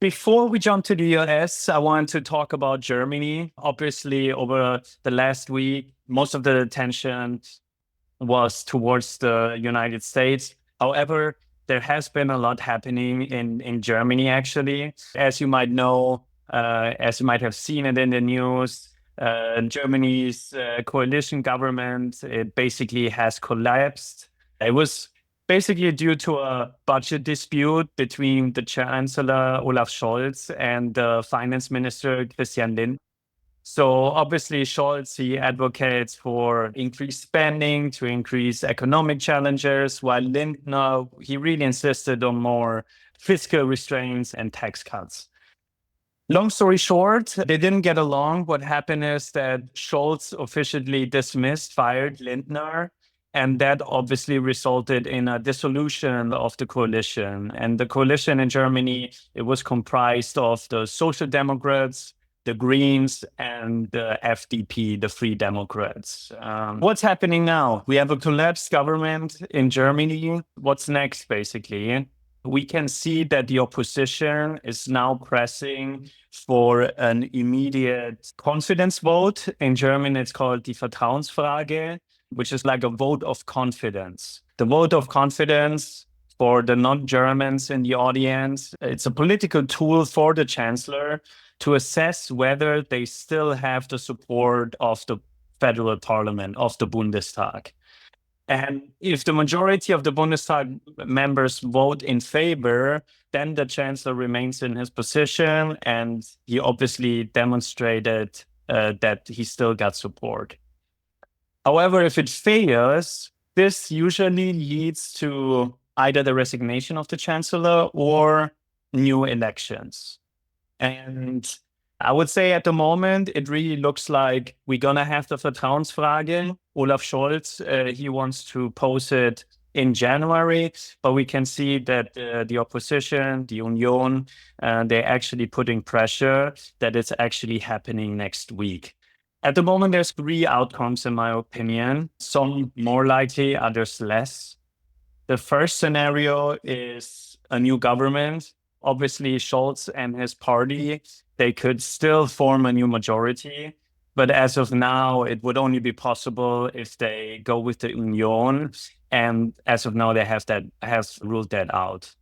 Before we jump to the US, I want to talk about Germany. Obviously, over the last week, most of the attention was towards the United States. However, there has been a lot happening in Germany, actually. As you might know, as you might have seen it in the news, Germany's coalition government, it basically has collapsed. It was basically due to a budget dispute between the Chancellor Olaf Scholz and the Finance Minister Christian Lindner. So obviously, Scholz, he advocates for increased spending to increase economic challenges, while Lindner, he really insisted on more fiscal restraints and tax cuts. Long story short, they didn't get along. What happened is that Scholz officially fired Lindner, and that obviously resulted in a dissolution of the coalition. And the coalition in Germany, it was comprised of the Social Democrats, the Greens, and the FDP, the Free Democrats. What's happening now? We have a collapsed government in Germany. What's next, basically? We can see that the opposition is now pressing for an immediate confidence vote. In German, it's called die Vertrauensfrage, which is like a vote of confidence. The vote of confidence, for the non-Germans in the audience, it's a political tool for the chancellor to assess whether they still have the support of the federal parliament, of the Bundestag. And if the majority of the Bundestag members vote in favor, then the chancellor remains in his position, and he obviously demonstrated that he still got support. However, if it fails, this usually leads to either the resignation of the chancellor or new elections. And I would say at the moment, it really looks like we're going to have the Vertrauensfrage. Olaf Scholz, he wants to pose it in January, but we can see that the opposition, the Union, they're actually putting pressure that it's actually happening next week. At the moment, there's three outcomes, in my opinion, some more likely, others less. The first scenario is a new government. Obviously, Scholz and his party, they could still form a new majority. But as of now, it would only be possible if they go with the Union. And as of now, they have ruled that out.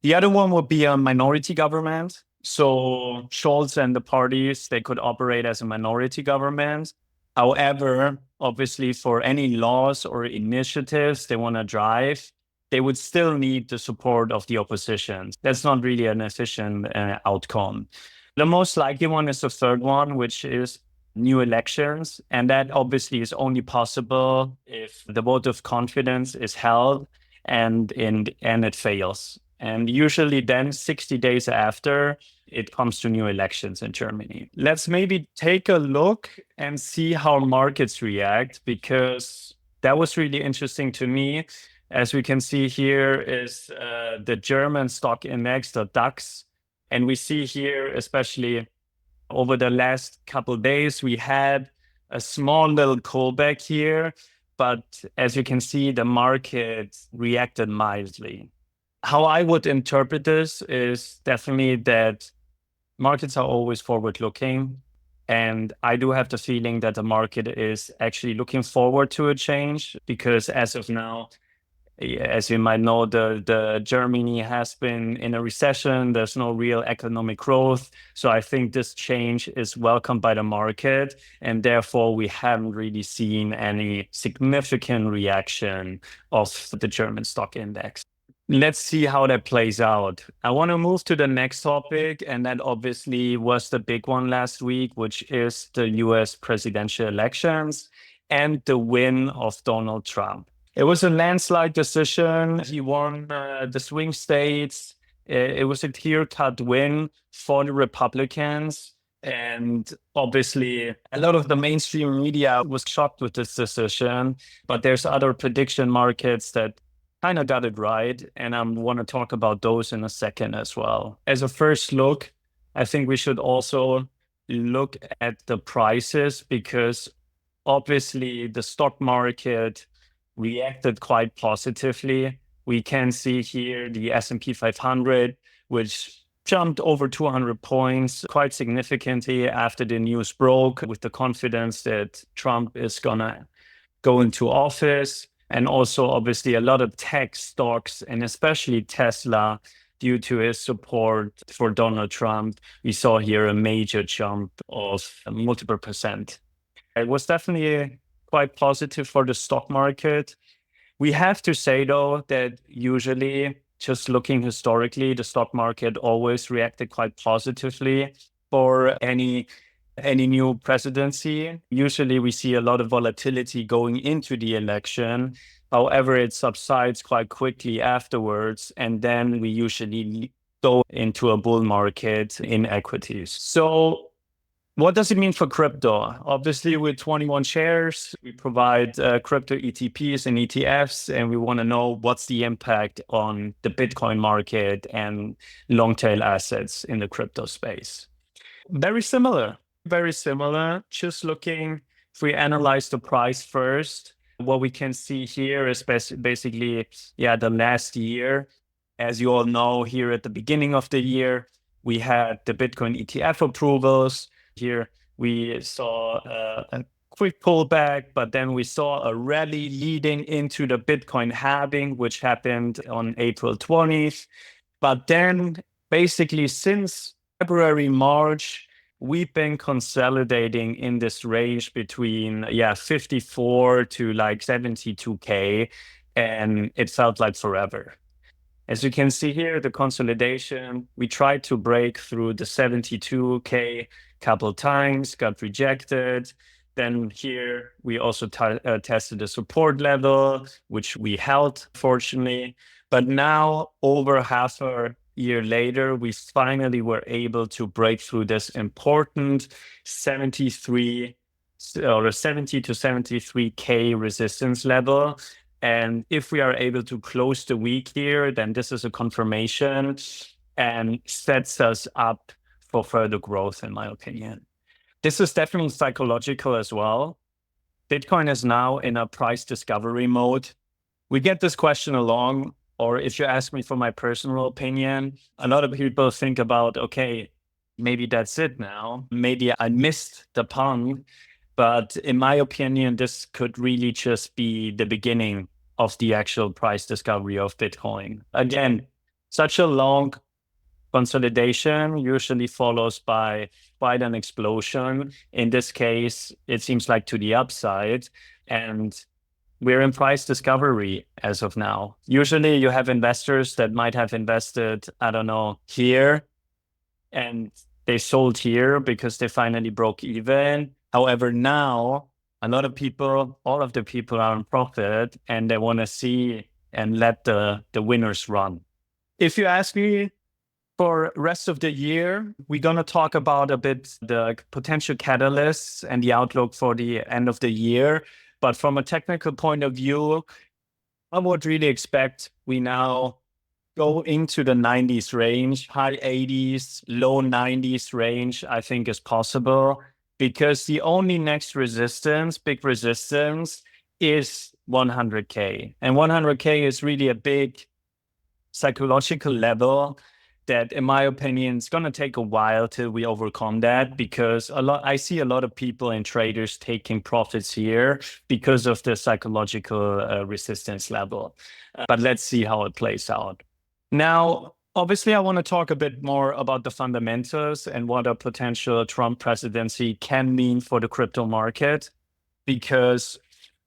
The other one would be a minority government. So Scholz and the parties, they could operate as a minority government. However, obviously, for any laws or initiatives they want to drive, they would still need the support of the opposition. That's not really an efficient outcome. The most likely one is the third one, which is new elections. And that obviously is only possible if the vote of confidence is held and it fails. And usually then 60 days after, it comes to new elections in Germany. Let's maybe take a look and see how markets react, because that was really interesting to me. As we can see here is the German stock index, the DAX. And we see here, especially over the last couple of days, we had a small little pullback here. But as you can see, the market reacted mildly. How I would interpret this is definitely that markets are always forward-looking. And I do have the feeling that the market is actually looking forward to a change, because as of now, as you might know, the Germany has been in a recession. There's no real economic growth. So I think this change is welcomed by the market. And therefore, we haven't really seen any significant reaction of the German stock index. Let's see how that plays out. I want to move to the next topic, and that obviously was the big one last week, which is the US presidential elections and the win of Donald Trump. It was a landslide decision. He won the swing states. It was a clear-cut win for the Republicans. And obviously, a lot of the mainstream media was shocked with this decision. But there's other prediction markets that kind of got it right. And I want to talk about those in a second as well. As a first look, I think we should also look at the prices, because obviously the stock market reacted quite positively. We can see here the S&P 500, which jumped over 200 points quite significantly after the news broke, with the confidence that Trump is going to go into office. And also, obviously, a lot of tech stocks, and especially Tesla, due to his support for Donald Trump, we saw here a major jump of multiple percent. It was definitely quite positive for the stock market. We have to say, though, that usually, just looking historically, the stock market always reacted quite positively for any new presidency. Usually we see a lot of volatility going into the election. However, it subsides quite quickly afterwards, and then we usually go into a bull market in equities. So what does it mean for crypto? Obviously, with 21 shares, we provide crypto ETPs and ETFs, and we want to know what's the impact on the Bitcoin market and long tail assets in the crypto space. Very similar. Just looking, if we analyze the price first, what we can see here is basically, the last year. As you all know, here at the beginning of the year, we had the Bitcoin ETF approvals. Here we saw a quick pullback, but then we saw a rally leading into the Bitcoin halving, which happened on April 20th. But then basically since February, March, we've been consolidating in this range between 54 to like 72K, and it felt like forever. As you can see here, the consolidation, we tried to break through the 72K couple times, got rejected. Then here we also tested the support level, which we held, fortunately. But now, over half a year later, we finally were able to break through this important 70 to 73K resistance level. And if we are able to close the week here, then this is a confirmation and sets us up for further growth, in my opinion. This is definitely psychological as well. Bitcoin is now in a price discovery mode. We get this question along, or if you ask me for my personal opinion, a lot of people think about, okay, maybe that's it now. Maybe I missed the pun. But in my opinion, this could really just be the beginning of the actual price discovery of Bitcoin. Again, such a long consolidation usually follows by quite an explosion. In this case, it seems like to the upside, and we're in price discovery as of now. Usually you have investors that might have invested, I don't know, here, and they sold here because they finally broke even. However, now a lot of people, all of the people are in profit, and they want to see and let the winners run. If you ask me for rest of the year, we're going to talk about a bit the potential catalysts and the outlook for the end of the year. But from a technical point of view, I would really expect we now go into the 90s range, high 80s, low 90s range, I think is possible, because the only next resistance, big resistance, is 100K. And 100K is really a big psychological level that, in my opinion, it's going to take a while till we overcome that, because I see a lot of people and traders taking profits here because of the psychological resistance level. But let's see how it plays out. Now, obviously, I want to talk a bit more about the fundamentals and what a potential Trump presidency can mean for the crypto market, because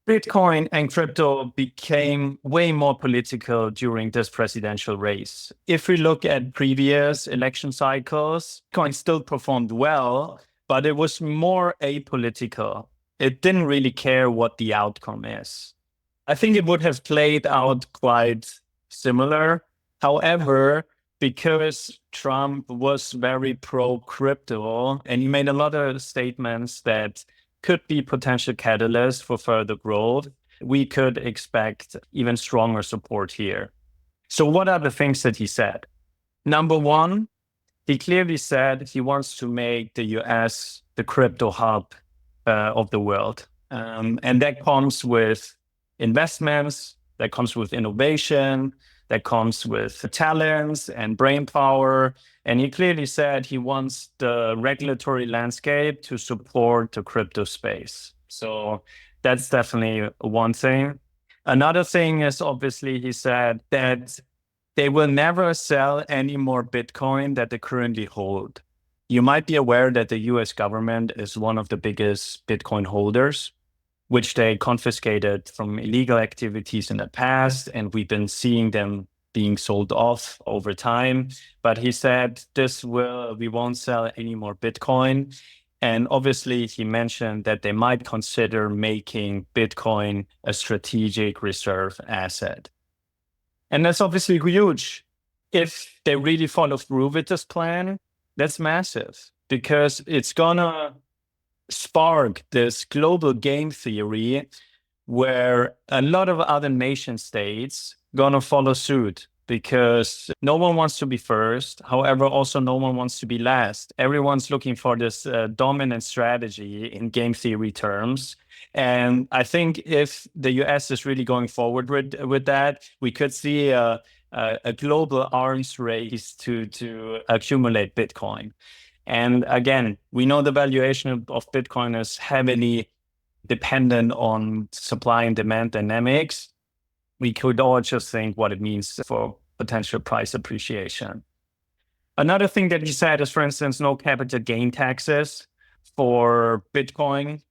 Bitcoin and crypto became way more political during this presidential race. If we look at previous election cycles, Bitcoin still performed well, but it was more apolitical. It didn't really care what the outcome is. I think it would have played out quite similar. However, because Trump was very pro-crypto and he made a lot of statements that could be potential catalysts for further growth, we could expect even stronger support here. So what are the things that he said? Number one, he clearly said he wants to make the US the crypto hub of the world. And that comes with investments, that comes with innovation, that comes with talents and brain power. And he clearly said he wants the regulatory landscape to support the crypto space. So that's definitely one thing. Another thing is obviously he said that they will never sell any more Bitcoin that they currently hold. You might be aware that the US government is one of the biggest Bitcoin holders, which they confiscated from illegal activities in the past. And we've been seeing them being sold off over time. But he said we won't sell any more Bitcoin. And obviously, he mentioned that they might consider making Bitcoin a strategic reserve asset. And that's obviously huge. If they really follow through with this plan, that's massive because it's going to spark this global game theory where a lot of other nation states going to follow suit. Because no one wants to be first. However, also no one wants to be last. Everyone's looking for this dominant strategy in game theory terms. And I think if the US is really going forward with that, we could see a global arms race to accumulate Bitcoin. And again, we know the valuation of Bitcoin is heavily dependent on supply and demand dynamics. We could all just think what it means for potential price appreciation. Another thing that he said is, for instance, no capital gain taxes for Bitcoin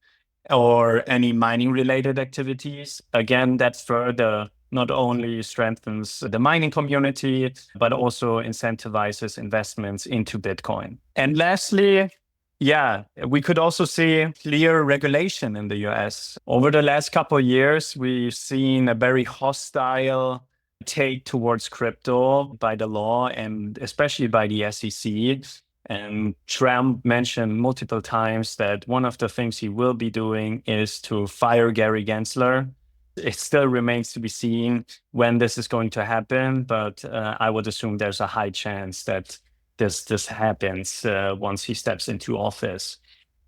or any mining related activities. Again, that further not only strengthens the mining community, but also incentivizes investments into Bitcoin. And lastly, yeah, we could also see clear regulation in the US. Over the last couple of years, we've seen a very hostile take towards crypto by the law and especially by the SEC. And Trump mentioned multiple times that one of the things he will be doing is to fire Gary Gensler. It still remains to be seen when this is going to happen, but I would assume there's a high chance that this happens once he steps into office.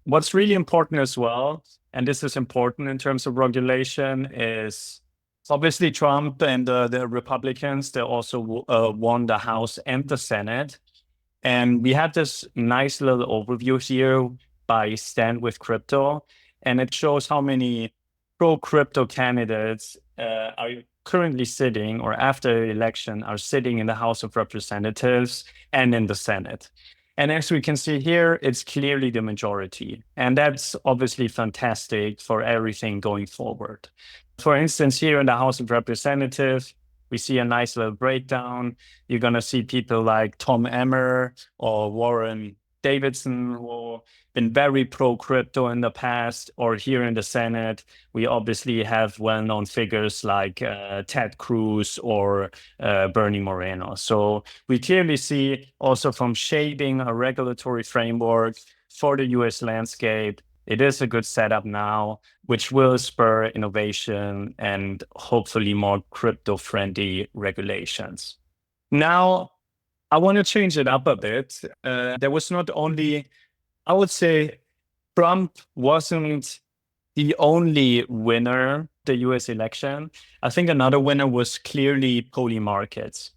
What's really important as well, and this is important in terms of regulation, is obviously Trump and the Republicans, they also won the House and the Senate. And we had this nice little overview here by Stand with Crypto, and it shows how many pro-crypto candidates are currently sitting, or after the election, are sitting in the House of Representatives and in the Senate. And as we can see here, it's clearly the majority. And that's obviously fantastic for everything going forward. For instance, here in the House of Representatives, we see a nice little breakdown. You're going to see people like Tom Emmer or Warren Davidson, who been very pro-crypto in the past, or here in the Senate, we obviously have well-known figures like Ted Cruz or Bernie Moreno. So we clearly see also from shaping a regulatory framework for the US landscape, it is a good setup now, which will spur innovation and hopefully more crypto-friendly regulations. Now, I want to change it up a bit. There was not only, I would say, Trump wasn't the only winner the US election. I think another winner was clearly Polymarkets.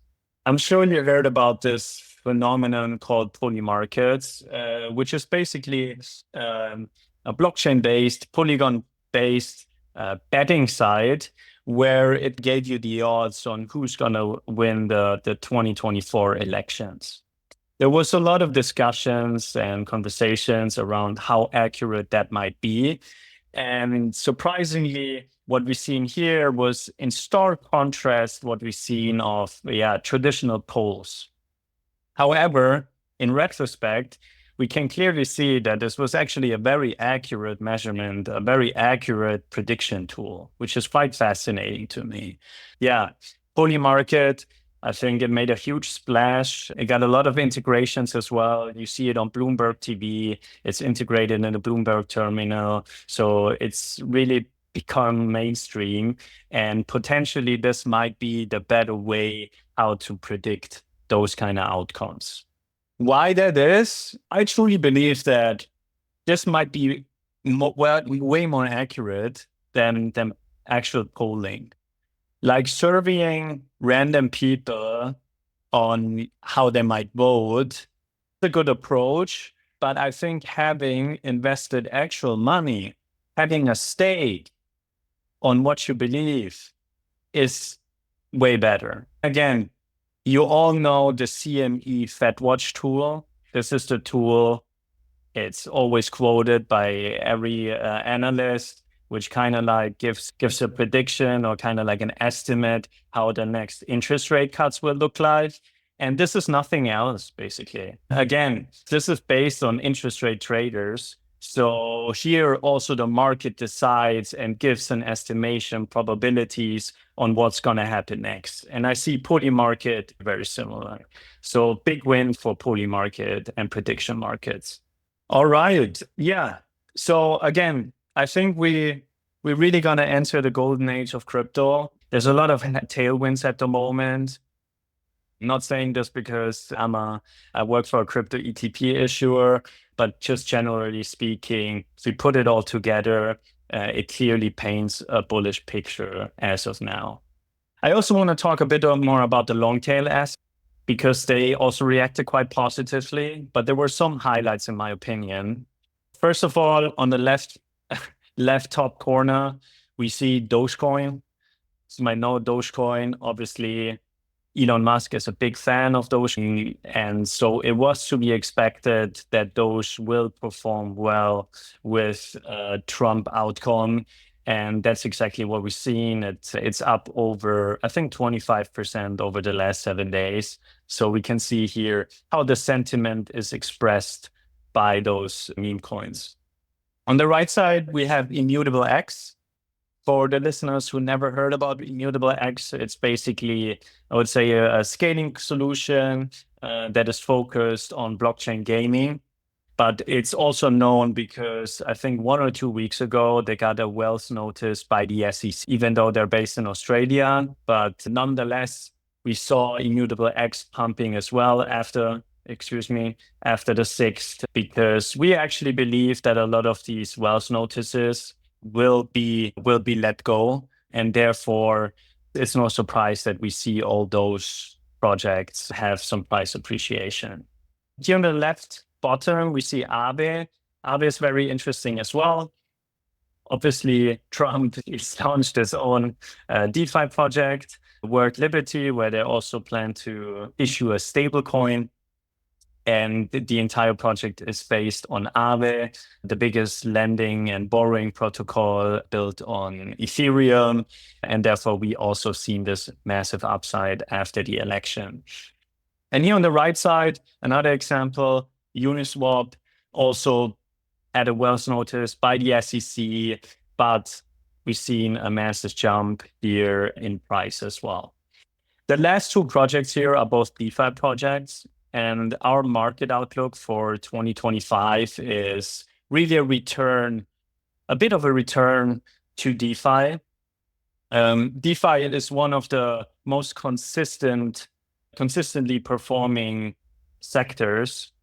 I'm sure you heard about this phenomenon called Polymarkets, which is basically a blockchain-based, Polygon-based betting site where it gave you the odds on who's going to win the 2024 elections. There was a lot of discussions and conversations around how accurate that might be. And surprisingly, what we've seen here was in stark contrast what we've seen of traditional polls. However, in retrospect, we can clearly see that this was actually a very accurate measurement, a very accurate prediction tool, which is quite fascinating to me. Yeah, Polymarket, I think it made a huge splash. It got a lot of integrations as well. You see it on Bloomberg TV. It's integrated in the Bloomberg terminal. So it's really become mainstream. And potentially this might be the better way how to predict those kind of outcomes. Why that is, I truly believe that this might be way more accurate than actual polling. Like surveying random people on how they might vote. It's a good approach, but I think having invested actual money, having a stake on what you believe is way better. Again, you all know the CME FedWatch tool. This is the tool. It's always quoted by every analyst, which kind of like gives a prediction or kind of like an estimate how the next interest rate cuts will look like. And this is nothing else, basically. Again, this is based on interest rate traders. So here also the market decides and gives an estimation probabilities on what's going to happen next. And I see Polymarket very similar. So big win for Polymarket and prediction markets. All right. Yeah. So again, I think we're really going to enter the golden age of crypto. There's a lot of tailwinds at the moment. I'm not saying this because I work for a crypto ETP issuer, but just generally speaking, if we put it all together, it clearly paints a bullish picture as of now. I also want to talk a bit more about the long tail assets because they also reacted quite positively, but there were some highlights in my opinion. First of all, on the left top corner, we see Dogecoin. So you might know Dogecoin, obviously. Elon Musk is a big fan of Doge, and so it was to be expected that Doge will perform well with Trump outcome, and that's exactly what we've seen. It's up over, I think, 25% over the last 7 days. So we can see here how the sentiment is expressed by those meme coins. On the right side, we have Immutable X. For the listeners who never heard about Immutable X, it's basically, I would say, a scaling solution that is focused on blockchain gaming. But it's also known because I think 1 or 2 weeks ago, they got a Wells notice by the SEC, even though they're based in Australia. But nonetheless, we saw Immutable X pumping as well after the 6th, because we actually believe that a lot of these Wells notices will be let go, and therefore it's no surprise that we see all those projects have some price appreciation. Here on the left bottom, we see 𝕂. 𝕂 is very interesting as well. Obviously, Trump has launched his own DeFi project, World Liberty, where they also plan to issue a stable coin. And the entire project is based on 𝕂, the biggest lending and borrowing protocol built on Ethereum. And therefore, we also seen this massive upside after the election. And here on the right side, another example, Uniswap also had a Wells notice by the SEC, but we've seen a massive jump here in price as well. The last 2 projects here are both DeFi projects. And our market outlook for 2025 is really a bit of a return to DeFi. DeFi is one of the most consistently performing sectors.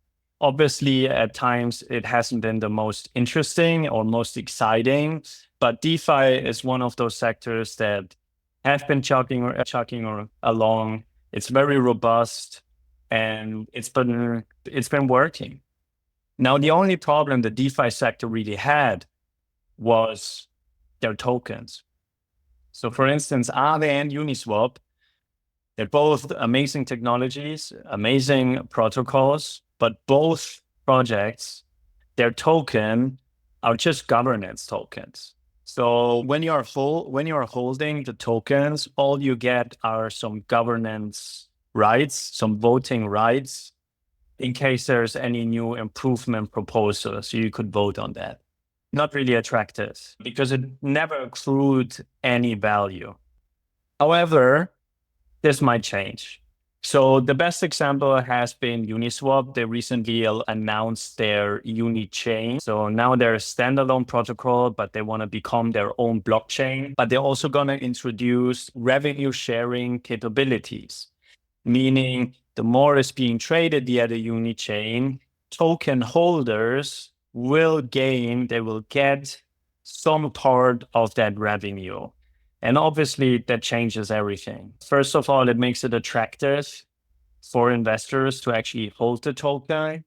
Obviously, at times, it hasn't been the most interesting or most exciting, but DeFi is one of those sectors that have been chugging along. It's very robust. And it's been working. Now, the only problem the DeFi sector really had was their tokens. So for instance, 𝕂 and Uniswap, they're both amazing technologies, amazing protocols, but both projects, their token are just governance tokens. So when you're holding the tokens, all you get are some governance rights, some voting rights, in case there's any new improvement proposal, so you could vote on that. Not really attractive because it never accrued any value. However, this might change. So the best example has been Uniswap. They recently announced their Uni chain. So now they're a standalone protocol, but they want to become their own blockchain. But they're also going to introduce revenue sharing capabilities, meaning the more is being traded via the Uni chain, token holders will get some part of that revenue. And obviously that changes everything. First of all, it makes it attractive for investors to actually hold the token.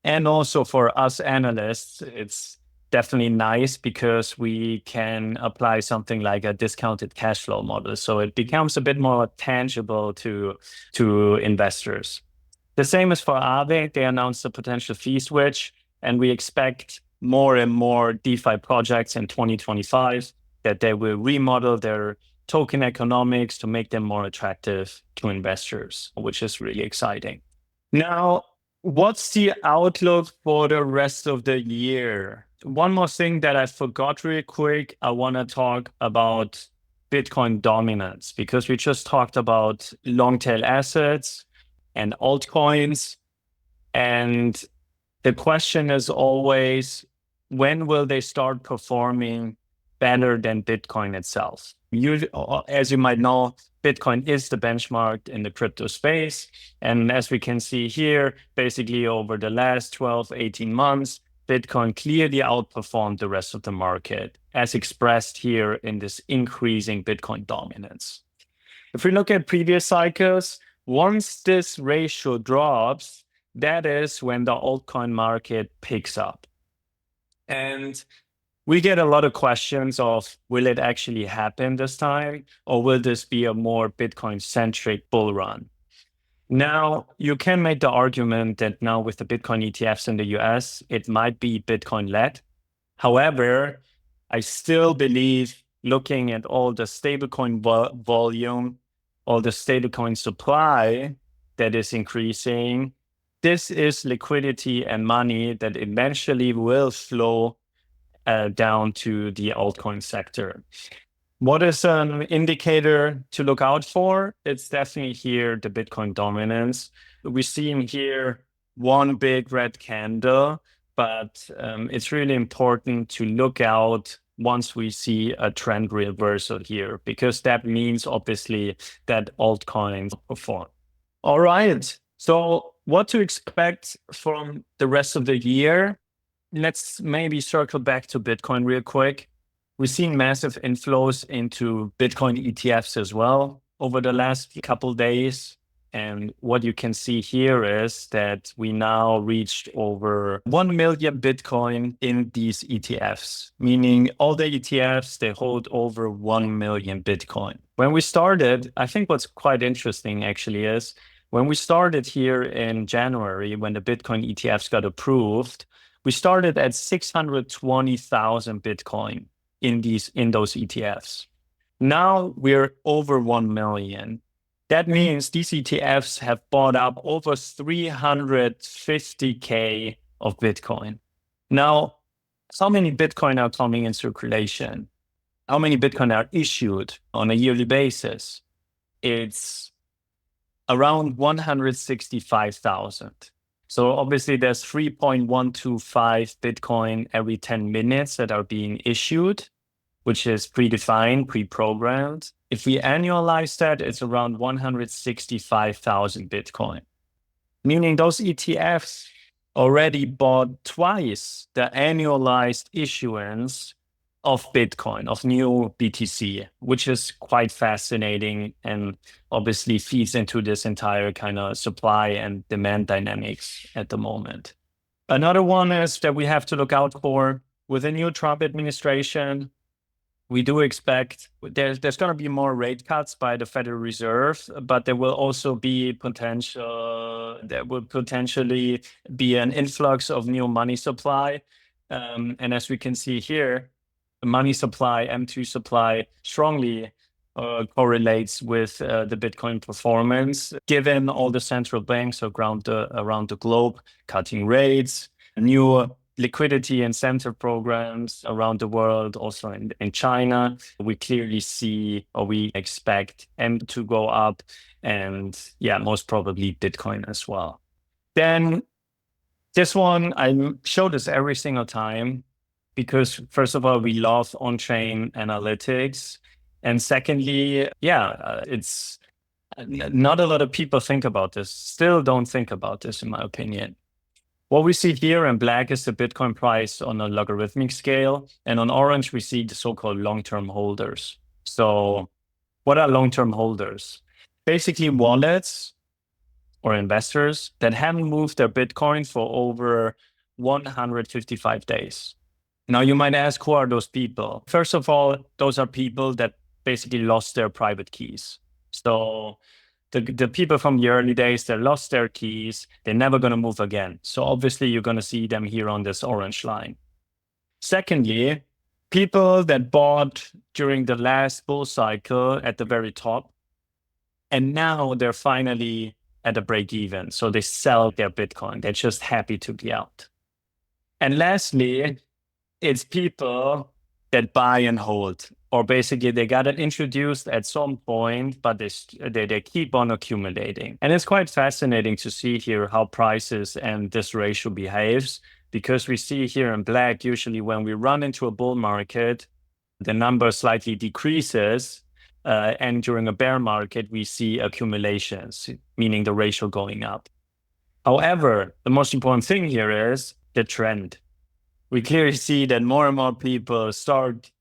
And also for us analysts, it's definitely nice because we can apply something like a discounted cash flow model. So it becomes a bit more tangible to investors. The same as for Aave. They announced a potential fee switch, and we expect more and more DeFi projects in 2025 that they will remodel their token economics to make them more attractive to investors, which is really exciting. Now, what's the outlook for the rest of the year? One more thing that I forgot real quick, I want to talk about Bitcoin dominance, because we just talked about long tail assets and altcoins. And the question is always, when will they start performing better than Bitcoin itself? As you might know, Bitcoin is the benchmark in the crypto space. And as we can see here, basically over the last 12, 18 months, Bitcoin clearly outperformed the rest of the market, as expressed here in this increasing Bitcoin dominance. If we look at previous cycles, once this ratio drops, that is when the altcoin market picks up. And we get a lot of questions of, will it actually happen this time? Or will this be a more Bitcoin-centric bull run? Now, you can make the argument that now with the Bitcoin ETFs in the US, it might be Bitcoin-led. However, I still believe, looking at all the stablecoin volume, all the stablecoin supply that is increasing, this is liquidity and money that eventually will flow down to the altcoin sector. What is an indicator to look out for? It's definitely here, the Bitcoin dominance. We see here one big red candle, but it's really important to look out once we see a trend reversal here, because that means obviously that altcoins perform. All right, so what to expect from the rest of the year? Let's maybe circle back to Bitcoin real quick. We've seen massive inflows into Bitcoin ETFs as well over the last couple of days. And what you can see here is that we now reached over 1 million Bitcoin in these ETFs, meaning all the ETFs, they hold over 1 million Bitcoin. When we started, I think what's quite interesting actually is when we started here in January, when the Bitcoin ETFs got approved, we started at 620,000 Bitcoin in those ETFs. Now we're over 1 million. That means these ETFs have bought up over 350K of Bitcoin. Now, how many Bitcoin are coming in circulation? How many Bitcoin are issued on a yearly basis? It's around 165,000. So obviously there's 3.125 Bitcoin every 10 minutes that are being issued, which is predefined, pre-programmed. If we annualize that, it's around 165,000 Bitcoin, meaning those ETFs already bought twice the annualized issuance of Bitcoin, of new BTC, which is quite fascinating and obviously feeds into this entire kind of supply and demand dynamics at the moment. Another one is that we have to look out for with the new Trump administration. We do expect there's going to be more rate cuts by the Federal Reserve, but there will also be potentially be an influx of new money supply. And as we can see here, the money supply, M2 supply, strongly correlates with the Bitcoin performance, given all the central banks around the globe cutting rates, new liquidity incentive programs around the world, also in China. We clearly see, or we expect M to go up, and most probably Bitcoin as well. Then this one, I show this every single time because first of all, we love on-chain analytics. And secondly, it's not a lot of people think about this, still don't think about this in my opinion. What we see here in black is the Bitcoin price on a logarithmic scale. And on orange, we see the so-called long-term holders. So what are long-term holders? Basically wallets or investors that haven't moved their Bitcoin for over 155 days. Now you might ask, who are those people? First of all, those are people that basically lost their private keys. So the people from the early days that lost their keys, they're never going to move again. So obviously you're going to see them here on this orange line. Secondly, people that bought during the last bull cycle at the very top, and now they're finally at a break even. So they sell their Bitcoin. They're just happy to be out. And lastly, it's people that buy and hold, or basically they got it introduced at some point, but they keep on accumulating. And it's quite fascinating to see here how prices and this ratio behaves, because we see here in black, usually when we run into a bull market, the number slightly decreases. And during a bear market, we see accumulations, meaning the ratio going up. However, the most important thing here is the trend. We clearly see that more and more people start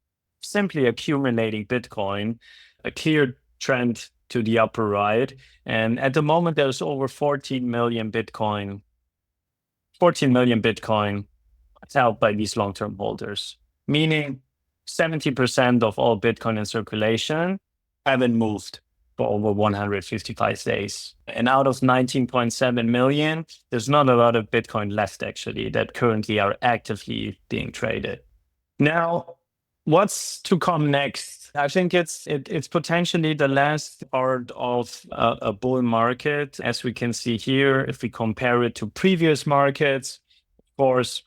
simply accumulating Bitcoin, a clear trend to the upper right. And at the moment, there's over 14 million Bitcoin held by these long-term holders, meaning 70% of all Bitcoin in circulation haven't moved for over 155 days. And out of 19.7 million, there's not a lot of Bitcoin left, actually, that currently are actively being traded. Now, what's to come next? I think it's potentially the last part of a bull market. As we can see here, if we compare it to previous markets, of course,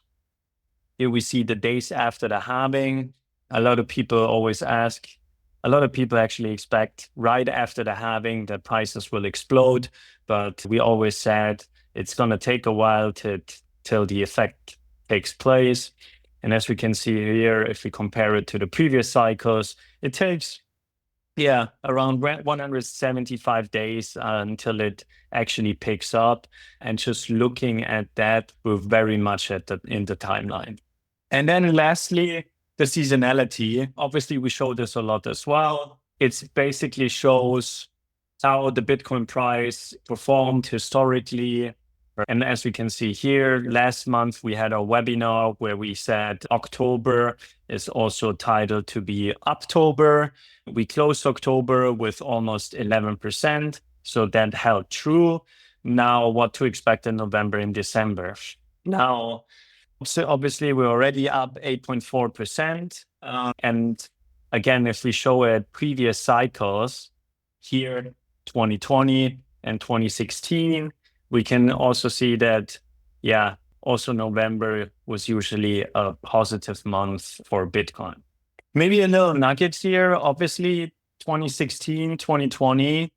here we see the days after the halving. A lot of people actually expect right after the halving that prices will explode, but we always said it's going to take a while till the effect takes place. And as we can see here, if we compare it to the previous cycles, it takes around 175 days until it actually picks up. And just looking at that, we're very much in the timeline. And then lastly, the seasonality. Obviously, we show this a lot as well. It basically shows how the Bitcoin price performed historically. And as we can see here, last month we had a webinar where we said October is also titled to be Uptober. We closed October with almost 11%. So that held true. Now, what to expect in November and December? Now, so obviously, we're already up 8.4%. And again, if we show at previous cycles, here, 2020 and 2016, we can also see that, also November was usually a positive month for Bitcoin. Maybe a little nugget here. Obviously, 2016, 2020,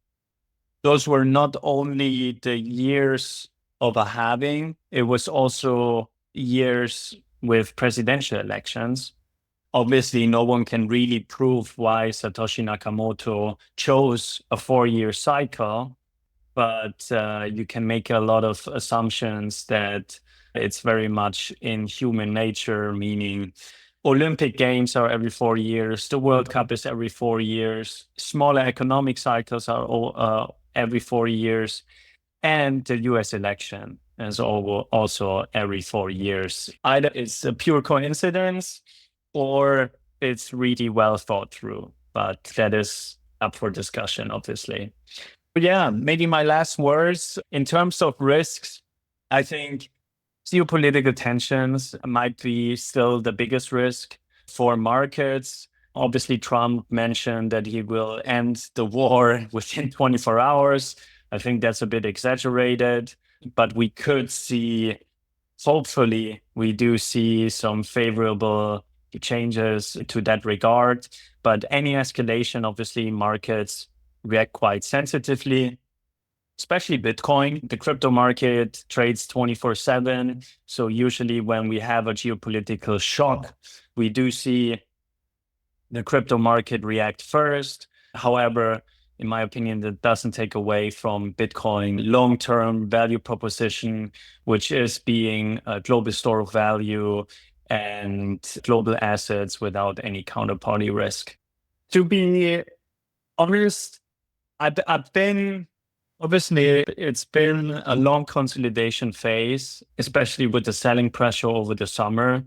those were not only the years of a halving, it was also years with presidential elections. Obviously, no one can really prove why Satoshi Nakamoto chose a 4-year cycle, but you can make a lot of assumptions that it's very much in human nature, meaning Olympic Games are every 4 years, the World Cup is every 4 years, smaller economic cycles are all, every 4 years, and the US election is also every 4 years. Either it's a pure coincidence or it's really well thought through, but that is up for discussion, obviously. But maybe my last words in terms of risks, I think geopolitical tensions might be still the biggest risk for markets. Obviously, Trump mentioned that he will end the war within 24 hours. I think that's a bit exaggerated, but we could see, hopefully, we do see some favorable changes to that regard. But any escalation, obviously, markets react quite sensitively, especially Bitcoin. The crypto market trades 24/7. So usually when we have a geopolitical shock, we do see the crypto market react first. However, in my opinion, that doesn't take away from Bitcoin long-term value proposition, which is being a global store of value and global assets without any counterparty risk. To be honest, I've been, obviously, it's been a long consolidation phase, especially with the selling pressure over the summer.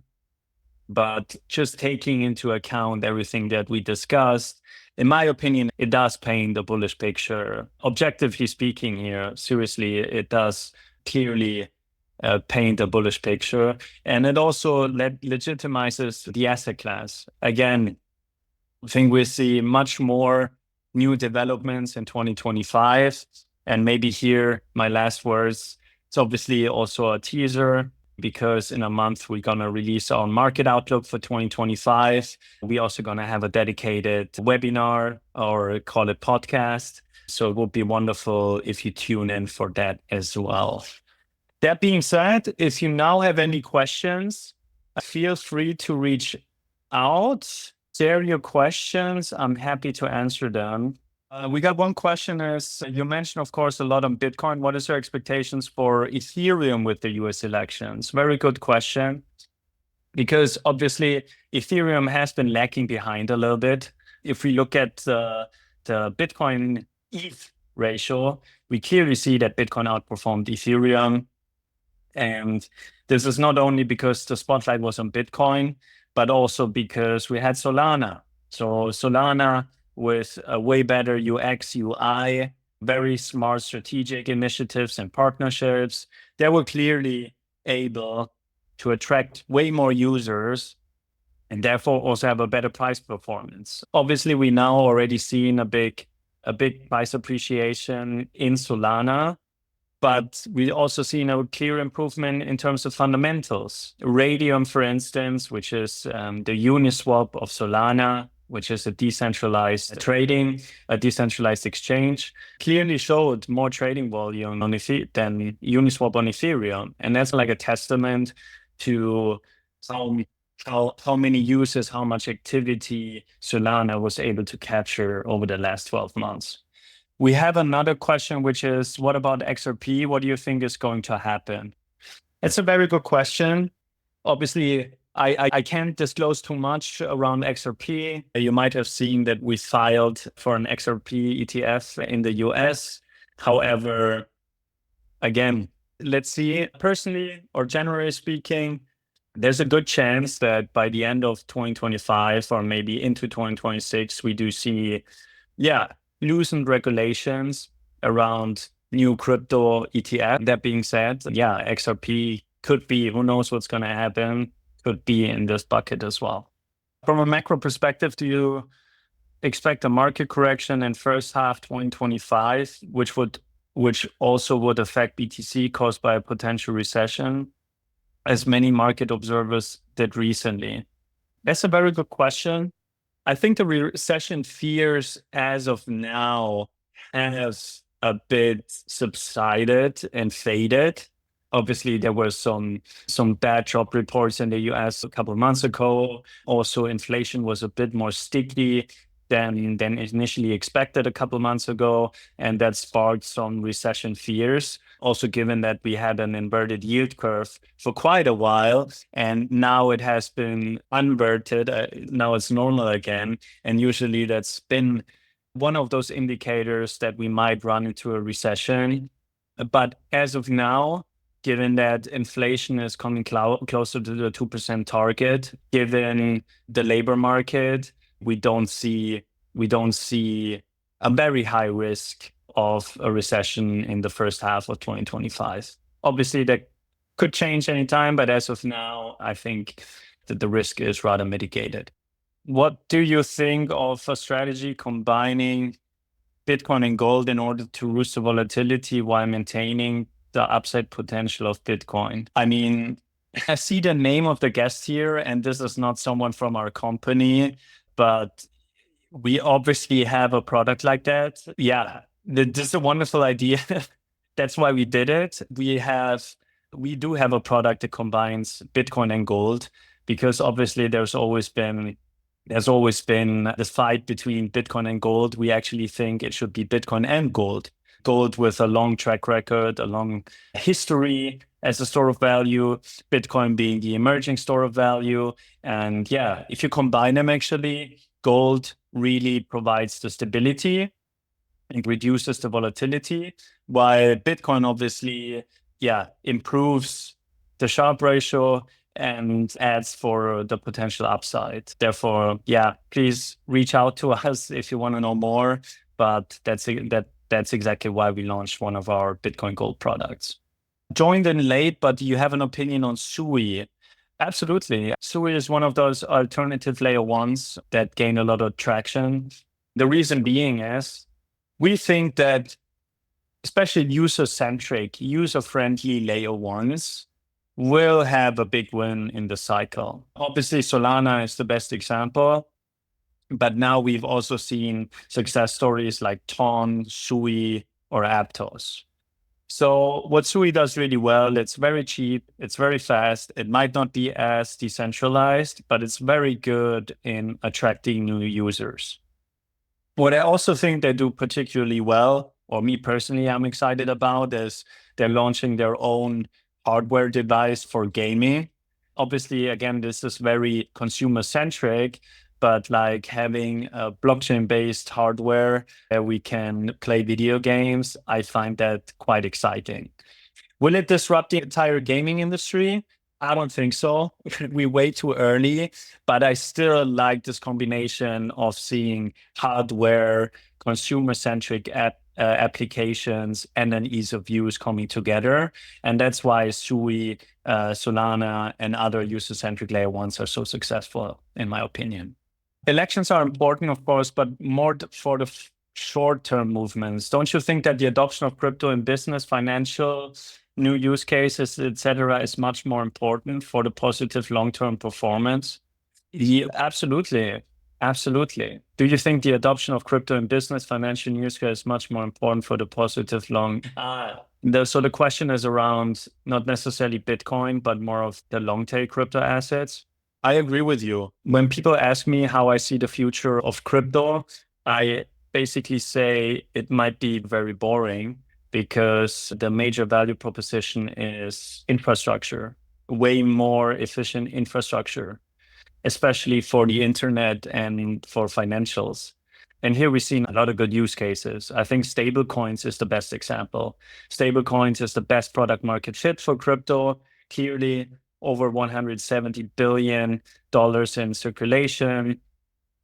But just taking into account everything that we discussed, in my opinion, it does paint a bullish picture. Objectively speaking here, seriously, it does clearly paint a bullish picture. And it also legitimizes the asset class. Again, I think we see much more new developments in 2025. And maybe here, my last words, it's obviously also a teaser, because in a month, we're going to release our market outlook for 2025. We're also going to have a dedicated webinar, or call it podcast. So it would be wonderful if you tune in for that as well. That being said, if you now have any questions, feel free to reach out, share your questions. I'm happy to answer them. We got one question is, you mentioned, of course, a lot on Bitcoin. What is your expectations for Ethereum with the US elections? Very good question, because obviously Ethereum has been lagging behind a little bit. If we look at the Bitcoin ETH ratio, we clearly see that Bitcoin outperformed Ethereum. And this is not only because the spotlight was on Bitcoin, but also because we had Solana. So Solana, with a way better UX, UI, very smart strategic initiatives and partnerships, they were clearly able to attract way more users and therefore also have a better price performance. Obviously, we now already seen a big price appreciation in Solana, but we also seen a clear improvement in terms of fundamentals. Radium, for instance, which is the Uniswap of Solana, which is a decentralized trading, a decentralized exchange, clearly showed more trading volume on than Uniswap on Ethereum. And that's like a testament to how many users, how much activity Solana was able to capture over the last 12 months. We have another question, which is, what about XRP? What do you think is going to happen? It's a very good question. Obviously, I can't disclose too much around XRP. You might have seen that we filed for an XRP ETF in the US. However, again, let's see. Personally, or generally speaking, there's a good chance that by the end of 2025 or maybe into 2026, we do see, loosened regulations around new crypto ETF. That being said, XRP could be, who knows what's going to happen, could be in this bucket as well. From a macro perspective, do you expect a market correction in first half 2025, which also would affect BTC caused by a potential recession, as many market observers did recently? That's a very good question. I think the recession fears as of now have a bit subsided and faded. Obviously, there were some bad job reports in the US a couple of months ago. Also, inflation was a bit more sticky than initially expected a couple of months ago, and that sparked some recession fears. Also, given that we had an inverted yield curve for quite a while, and now it has been inverted, now it's normal again, and usually that's been one of those indicators that we might run into a recession. But as of now, given that inflation is coming closer to the 2% target, given the labor market, we don't see a very high risk of a recession in the first half of 2025. Obviously, that could change anytime, but as of now, I think that the risk is rather mitigated. What do you think of a strategy combining Bitcoin and gold in order to reduce the volatility while maintaining the upside potential of Bitcoin? I mean, I see the name of the guest here, and this is not someone from our company, but we obviously have a product like that. Yeah, this is a wonderful idea. That's why we did it. We do have a product that combines Bitcoin and gold, because obviously there's always been this fight between Bitcoin and gold. We actually think it should be Bitcoin and gold. Gold with a long track record, a long history as a store of value, Bitcoin being the emerging store of value. And if you combine them, actually, gold really provides the stability and reduces the volatility, while Bitcoin obviously, improves the Sharpe ratio and adds for the potential upside. Therefore, please reach out to us if you want to know more. But that's exactly why we launched one of our Bitcoin Gold products. Joined in late, but you have an opinion on Sui. Absolutely. Sui is one of those alternative layer ones that gain a lot of traction. The reason being is we think that especially user-centric, user-friendly layer ones will have a big win in the cycle. Obviously, Solana is the best example, but now we've also seen success stories like Ton, Sui, or Aptos. So what Sui does really well, it's very cheap, it's very fast, it might not be as decentralized, but it's very good in attracting new users. What I also think they do particularly well, or me personally, I'm excited about, is they're launching their own hardware device for gaming. Obviously, again, this is very consumer-centric, but like having a blockchain-based hardware where we can play video games, I find that quite exciting. Will it disrupt the entire gaming industry? I don't think so. We're way too early, but I still like this combination of seeing hardware, consumer-centric applications, and then ease of use coming together. And that's why Sui, Solana, and other user-centric layer ones are so successful, in my opinion. Elections are important, of course, but more for the short-term movements. Don't you think that the adoption of crypto in business, financial, new use cases, etc., is much more important for the positive long-term performance? Yeah, absolutely. Absolutely. Do you think the adoption of crypto in business, financial, new use case is much more important for the positive long? So the question is around not necessarily Bitcoin, but more of the long-tail crypto assets. I agree with you. When people ask me how I see the future of crypto, I basically say it might be very boring because the major value proposition is infrastructure, way more efficient infrastructure, especially for the internet and for financials. And here we've seen a lot of good use cases. I think stablecoins is the best example. Stablecoins is the best product market fit for crypto. Clearly, over $170 billion in circulation,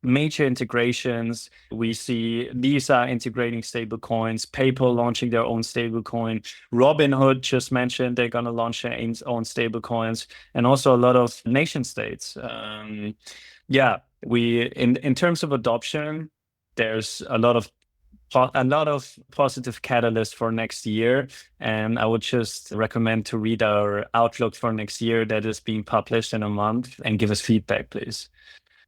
major integrations. We see Visa integrating stablecoins, PayPal launching their own stablecoin. Robinhood just mentioned they're going to launch their own stablecoins, and also a lot of nation states. In terms of adoption, there's a lot of positive catalysts for next year. And I would just recommend to read our outlook for next year that is being published in a month and give us feedback, please.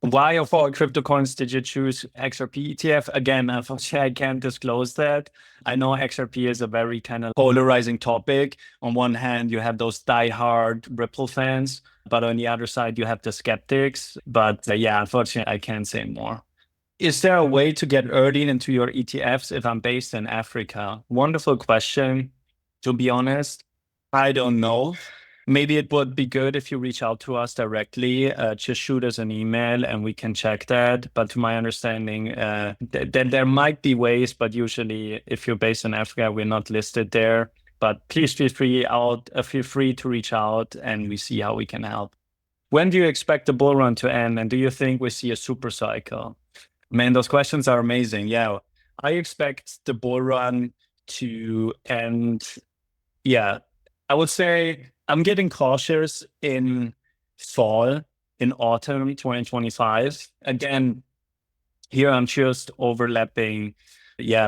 Why of all crypto coins did you choose XRP ETF? Again, unfortunately, I can't disclose that. I know XRP is a very kind of polarizing topic. On one hand, you have those diehard Ripple fans, but on the other side, you have the skeptics. But unfortunately, I can't say more. Is there a way to get early into your ETFs if I'm based in Africa? Wonderful question. To be honest, I don't know. Maybe it would be good if you reach out to us directly. Just shoot us an email and we can check that. But to my understanding, there might be ways, but usually if you're based in Africa, we're not listed there. But please feel free to reach out and we see how we can help. When do you expect the bull run to end? And do you think we see a super cycle? Man, those questions are amazing. Yeah, I expect the bull run to end. Yeah, I would say I'm getting cautious in autumn 2025. Again, here I'm just overlapping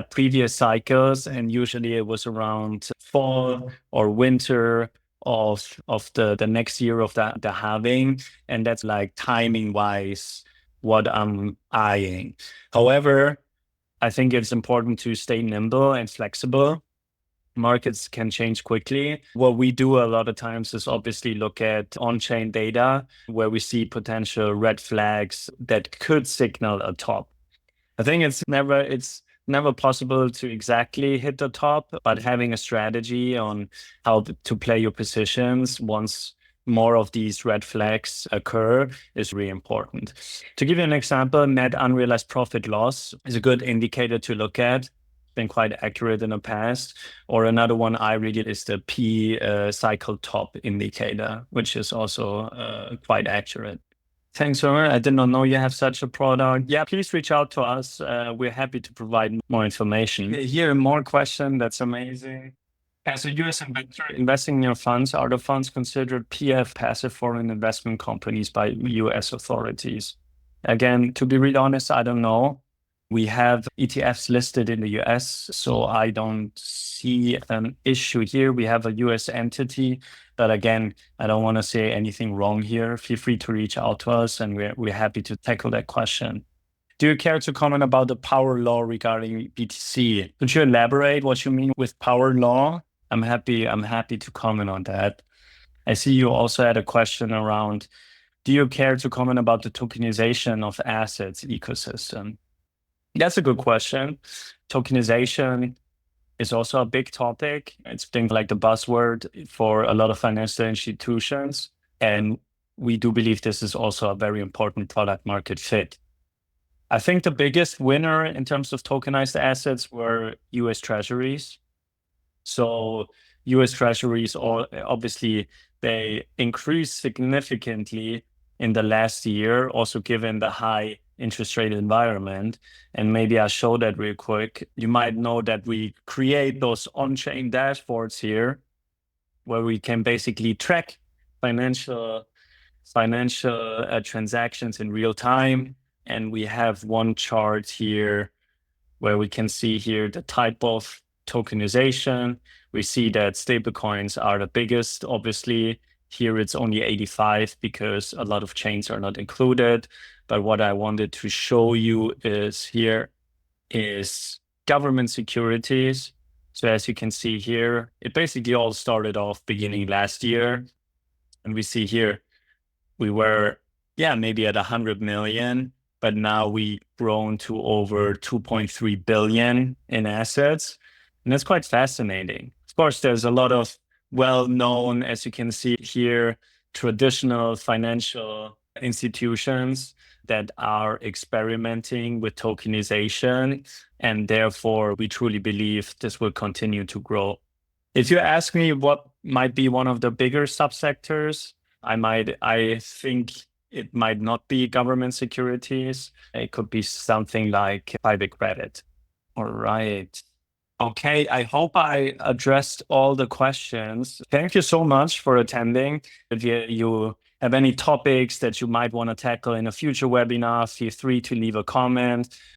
previous cycles, and usually it was around fall or winter of the next year of the halving, and that's like timing wise what I'm eyeing. However, I think it's important to stay nimble and flexible. Markets can change quickly. What we do a lot of times is obviously look at on-chain data where we see potential red flags that could signal a top. I think it's never possible to exactly hit the top, but having a strategy on how to play your positions once more of these red flags occur is really important. To give you an example, net unrealized profit loss is a good indicator to look at. Been quite accurate in the past. Or another one I read it is the P cycle top indicator, which is also quite accurate. Thanks, Ömer. I did not know you have such a product. Yeah, please reach out to us. We're happy to provide more information. Here, more question. That's amazing. As a US investor investing in your funds, are the funds considered PF, passive foreign investment companies, by US authorities? Again, to be really honest, I don't know. We have ETFs listed in the US, so I don't see an issue here. We have a US entity, but again, I don't want to say anything wrong here. Feel free to reach out to us, and we're happy to tackle that question. Do you care to comment about the power law regarding BTC? Could you elaborate what you mean with power law? I'm happy to comment on that. I see you also had a question around, do you care to comment about the tokenization of assets ecosystem? That's a good question. Tokenization is also a big topic. It's been like the buzzword for a lot of financial institutions. And we do believe this is also a very important product market fit. I think the biggest winner in terms of tokenized assets were US Treasuries. So US Treasuries, obviously, they increased significantly in the last year, also given the high interest rate environment. And maybe I'll show that real quick. You might know that we create those on-chain dashboards here, where we can basically track financial transactions in real time. And we have one chart here where we can see here the type of tokenization. We see that stablecoins are the biggest, obviously. Here it's only 85 because a lot of chains are not included. But what I wanted to show you is here is government securities. So as you can see here, it basically all started off beginning last year. And we see here, we were, maybe at 100 million, but now we've grown to over 2.3 billion in assets. And that's quite fascinating. Of course, there's a lot of well-known, as you can see here, traditional financial institutions that are experimenting with tokenization. And therefore, we truly believe this will continue to grow. If you ask me what might be one of the bigger subsectors, I think it might not be government securities. It could be something like private credit. All right. Okay, I hope I addressed all the questions. Thank you so much for attending. If you have any topics that you might want to tackle in a future webinar, feel free to leave a comment.